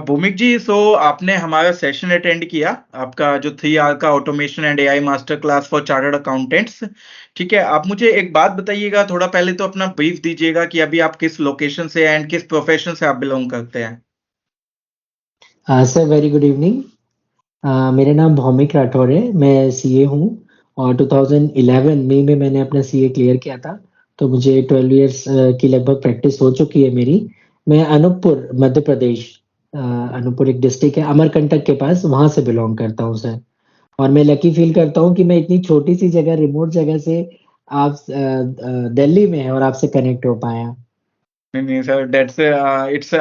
भूमिक जी, आपने हमारा सेशन अटेंड किया, आपका जो 3 आवर का automation and AI master class for chartered accountants. ठीक है, आप मुझे एक बात बताइएगा, थोड़ा पहले तो अपना ब्रीफ दीजिएगा कि अभी आप किस लोकेशन से एंड किस प्रोफेशन से आप बिलोंग करते हैं। Sir very good evening. मेरा नाम भौमिक राठौर है, मैं सीए हूँ और 2011 मई में मैंने अपना सीए क्लियर किया था, तो मुझे 12 इयर्स की लगभग प्रैक्टिस हो चुकी है मेरी। मैं अनूपपुर मध्य प्रदेश, अनूपपुर एक डिस्ट्रिक्ट है अमरकंटक के पास, वहां से बिलोंग करता हूँ सर। और मैं लकी फील करता हूँ कि मैं इतनी छोटी सी जगह, रिमोट जगह से आप दिल्ली में है और आपसे कनेक्ट हो पाया। नहीं sir, that's it's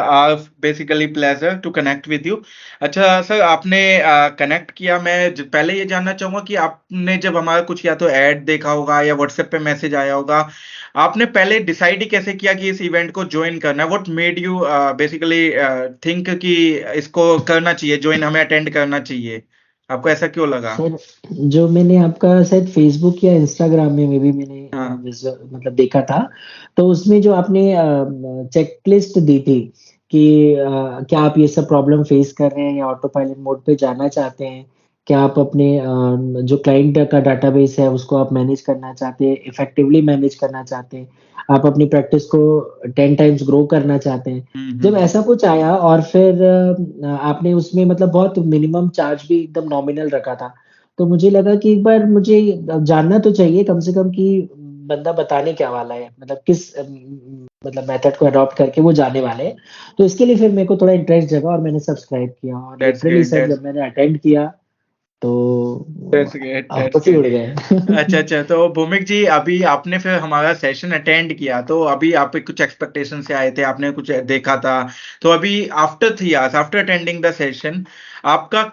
basically pleasure to connect with you. अच्छा सर, आपने कनेक्ट किया, मैं पहले ये जानना चाहूंगा कि आपने जब हमारा कुछ या तो ऐड देखा होगा या व्हाट्सएप पे मैसेज आया होगा, आपने पहले डिसाइड ही कैसे किया कि इस इवेंट को ज्वाइन करना है? What made you basically think कि इसको करना चाहिए, ज्वाइन, हमें अटेंड करना चाहिए? आपको ऐसा क्यों लगा? सर जो मैंने आपका शायद फेसबुक या इंस्टाग्राम में भी मैंने हाँ। मतलब देखा था, तो उसमें जो आपने चेकलिस्ट दी थी कि क्या आप ये सब प्रॉब्लम फेस कर रहे हैं या ऑटो पायलट मोड पे जाना चाहते हैं, क्या आप अपने जो क्लाइंट का डाटाबेस है उसको आप मैनेज करना चाहते हैं, इफेक्टिवली मैनेज करना चाहते हैं, आप अपनी प्रैक्टिस को 10 टाइम्स ग्रो करना चाहते हैं। जब ऐसा कुछ आया और फिर आपने उसमें मतलब बहुत मिनिमम चार्ज भी एकदम नॉमिनल रखा था, तो मुझे लगा कि एक बार मुझे जानना तो चाहिए कम से कम कि बंदा बताने क्या वाला है, मतलब किस मतलब मेथड को अडॉप्ट करके वो जाने वाले हैं। तो इसके लिए फिर मेरे को थोड़ा इंटरेस्ट जगा और मैंने सब्सक्राइब किया और दैट्स लिटरली ग्रेट, सर जब मैंने अटेंड किया तो दैट्स ग्रेट, दैट्स आपस ही उड़ ग्रेट। गए। अच्छा, तो भूमिक जी, अभी आपने फिर हमारा सेशन अटेंड किया, तो अभी आप कुछ एक्सपेक्टेशन से आए थे, आपने कुछ देखा था, तो अभी after 3 hours after attending the session, आपका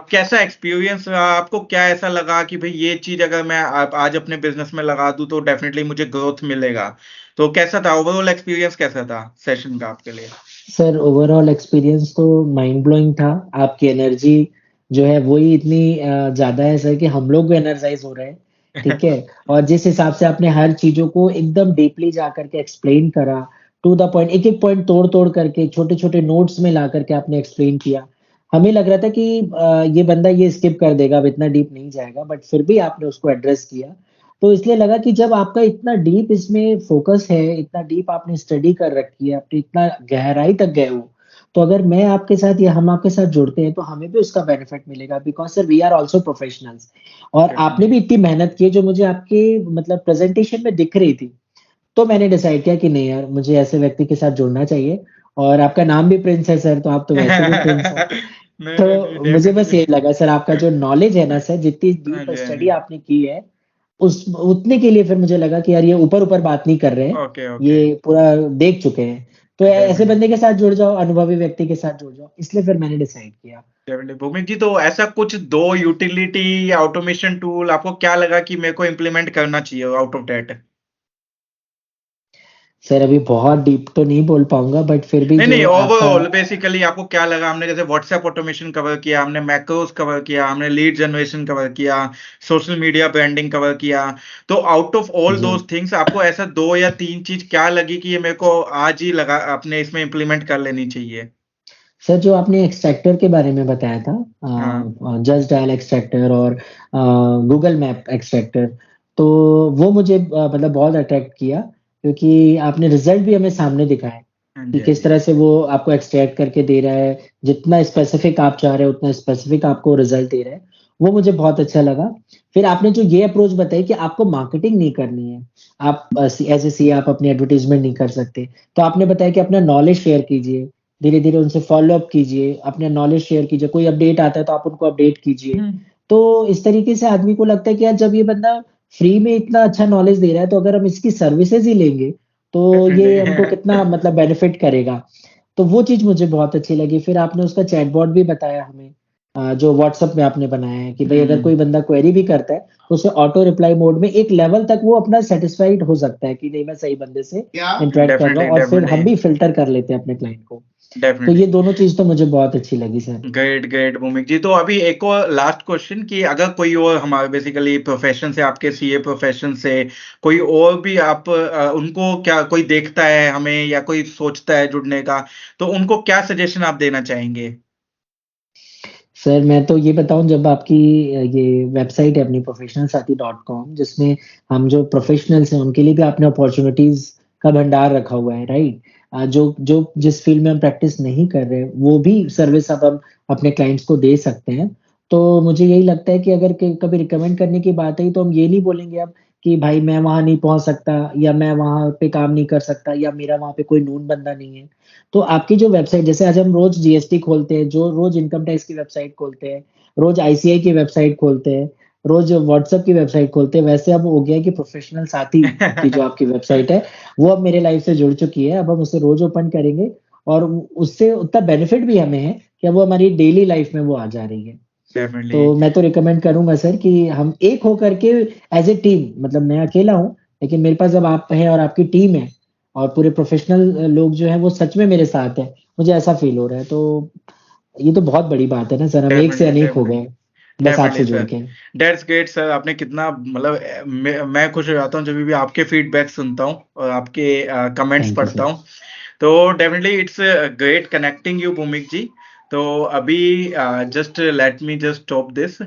कैसा एक्सपीरियंस रहा? आपको क्या ऐसा लगा कि भाई ये चीज अगर मैं आज अपने बिजनेस में लगा दूं तो डेफिनेटली मुझे ग्रोथ मिलेगा? तो कैसा था ओवरऑल एक्सपीरियंस, कैसा था सेशन का आपके लिए? सर ओवरऑल एक्सपीरियंस तो माइंड ब्लोइंग था। आपकी एनर्जी जो है वही इतनी ज्यादा है सर कि हम लोग भी एनर्जाइज हो रहे हैं। ठीक है, और जिस हिसाब से आपने हर चीजों को एकदम डीपली जा करके एक्सप्लेन करा, टू द पॉइंट, एक एक पॉइंट तोड़ तोड़ करके छोटे छोटे नोट्स में ला करके आपने एक्सप्लेन किया। हमें लग रहा था कि ये बंदा ये स्किप कर देगा, अब इतना डीप नहीं जाएगा, बट फिर भी आपने उसको एड्रेस किया। तो इसलिए लगा कि जब आपका इतना डीप इसमें फोकस है, इतना डीप आपने स्टडी कर रखी है, आपने इतना गहराई तक गए हो, तो अगर मैं आपके साथ या हम आपके साथ जुड़ते हैं तो हमें भी उसका बेनिफिट मिलेगा, because sir we are also professionals. और आपने भी इतनी मेहनत की है जो मुझे आपके मतलब प्रेजेंटेशन में दिख रही थी, तो मैंने डिसाइड किया कि नहीं यार, मुझे ऐसे व्यक्ति के साथ जुड़ना चाहिए। और आपका नाम भी प्रिंस है सर, तो आप तो वैसे भी प्रिंस हैं। नहीं नहीं नहीं, तो मुझे बस ये डेफिनेटली। लगा सर, आपका जो नॉलेज है ना सर, जितनी हाँ डीप जी, हाँ स्टडी जी। आपने की है, उस उतने के लिए फिर मुझे लगा कि यार ये ऊपर ऊपर बात नहीं कर रहे हैं, ओके ओके। ये पूरा देख चुके हैं। तो ऐसे डेफिनेटली बंदे के साथ जुड़ जाओ, अनुभवी व्यक्ति के साथ जुड़ जाओ, इसलिए फिर मैंने डिसाइड किया। डेफिनेटली भूमिक जी, तो ऐसा कुछ दो यूटिलिटी या ऑटोमेशन टूल आपको क्या लगा कि मेरे को इम्प्लीमेंट करना चाहिए आउट ऑफ दैट? सर अभी बहुत डीप तो नहीं बोल पाऊंगा, बट फिर भी नहीं जो नहीं, आपका ओवरऑल बेसिकली आपको क्या लगा? हमने जैसे व्हाट्सएप ऑटोमेशन कवर किया, हमने मैक्रोस कवर किया, हमने लीड जनरेशन कवर किया, सोशल मीडिया ब्रांडिंग कवर किया, तो आउट ऑफ ऑल जी दोज थिंग्स आपको ऐसा 2 या 3 चीज क्या लगी कि ये मेरे को आज ही लगा अपने इसमें इम्प्लीमेंट कर लेनी चाहिए? सर, जो आपने एक्सट्रैक्टर के बारे में बताया था, हाँ। जस्ट डायल एक्सट्रैक्टर और गूगल मैप एक्सट्रैक्टर, तो वो मुझे मतलब बहुत अट्रैक्ट किया, क्योंकि आपने रिजल्ट भी हमें सामने दिखाया हाँ कि जी, हाँ किस जी। तरह से वो आपको एक्सट्रैक्ट करके दे रहा है, जितना स्पेसिफिक आप चाह रहे हो उतना स्पेसिफिक आपको रिजल्ट दे रहा है। वो मुझे बहुत अच्छा लगा। फिर आपने जो ये अप्रोच बताई कि आपको मार्केटिंग नहीं करनी है, आप एज ए सी आप अपनी एडवर्टाइजमेंट नहीं कर सकते, तो आपने बताया कि अपना नॉलेज शेयर कीजिए, धीरे धीरे उनसे फॉलो अप कीजिए, अपने नॉलेज शेयर कीजिए, कोई अपडेट आता है तो आप उनको अपडेट कीजिए। हम्म। तो इस तरीके से आदमी को लगता है कि यार जब ये बंदा फ्री में इतना अच्छा नॉलेज दे रहा है, तो अगर हम इसकी सर्विसेज ही लेंगे तो ये हमको कितना डेफिनेटली। मतलब बेनिफिट करेगा। तो वो चीज मुझे बहुत अच्छी लगी। फिर आपने उसका चैटबॉट भी बताया हमें, जो व्हाट्सएप में आपने बनाया है कि भाई अगर कोई बंदा क्वेरी भी करता है तो उसे ऑटो रिप्लाई मोड में एक लेवल तक वो अपना सेटिस्फाइड हो सकता है कि नहीं, मैं सही बंदे से इंटरेक्ट कर रहा डेफिनेटली हूँ, और फिर हम डेफिनेटली भी फिल्टर कर लेते हैं अपने क्लाइंट को। तो डेफिनेटली। ये दोनों चीज तो मुझे बहुत अच्छी लगी सर। ग्रेट ग्रेट भूमिक जी, तो अभी एक और लास्ट क्वेश्चन कि अगर कोई और हमारे बेसिकली प्रोफेशन से, आपके सीए प्रोफेशन से कोई और भी आप उनको क्या, कोई देखता है हमें या कोई सोचता है जुड़ने का, तो उनको क्या सजेशन आप देना चाहेंगे? सर मैं तो ये बताऊँ, जब आपकी ये वेबसाइट है अपनी प्रोफेशनलसाथी.com, जिसमें हम जो प्रोफेशनल्स हैं उनके लिए भी आपने अपॉर्च्युनिटीज़ का भंडार रखा हुआ है, राइट? जो जो जिस फील्ड में हम प्रैक्टिस नहीं कर रहे, वो भी सर्विस अब हम अपने क्लाइंट्स को दे सकते हैं। तो मुझे यही लगता है कि अगर क कभी रिकमेंड करने की बात आई, तो हम ये नहीं बोलेंगे अब कि भाई मैं वहाँ नहीं पहुँच सकता, या मैं वहाँ पे काम नहीं कर सकता, या मेरा वहाँ पे कोई नून बंदा नहीं है। तो आपकी जो वेबसाइट, जैसे आज हम रोज़ जीएसटी खोलते हैं, जो रोज़ इनकम टैक्स की वेबसाइट खोलते हैं, रोज़ आईसीआई की वेबसाइट खोलते हैं, रोज़ व्हाट्सएप की वेबसाइट खोलते हैं, वैसे अब हो गया है कि प्रोफेशनल साथी की जो आपकी वेबसाइट है, वो अब मेरे लाइफ से जुड़ चुकी है। अब हम उसे रोज़ ओपन करेंगे, और उससे उतना बेनिफिट भी हमें है कि अब वो हमारी डेली लाइफ में वो आ जा रही है। डेफिनिटली। तो मैं तो रिकमेंड करूँगा सर कि हम एक होकर के एज़ ए टीम, मतलब मैं अकेला हूँ, लेकिन मेरे पास जब आप हैं और आपकी टीम है, और पूरे प्रोफ़ेशनल लोग जो हैं वो सच में मेरे साथ हैं, मुझे ऐसा फ़ील हो रहा है। तो ये तो बहुत बड़ी बात है ना सर, हम एक से डेफिनिटली, अनेक हो डेफिनिटली। गए, बस डेफिनिटली आपसे जुड़ सर, के। That's great sir. आपने कितना मतलब मैं खुश हो जाता हूँ जब भी आपके फीडबैक सुनता हूँ और आपके कमेंट्स थैंक यू पढ़ता सर। हूँ। तो definitely it's great connecting you भूमिक जी। तो अभी just let me just stop this.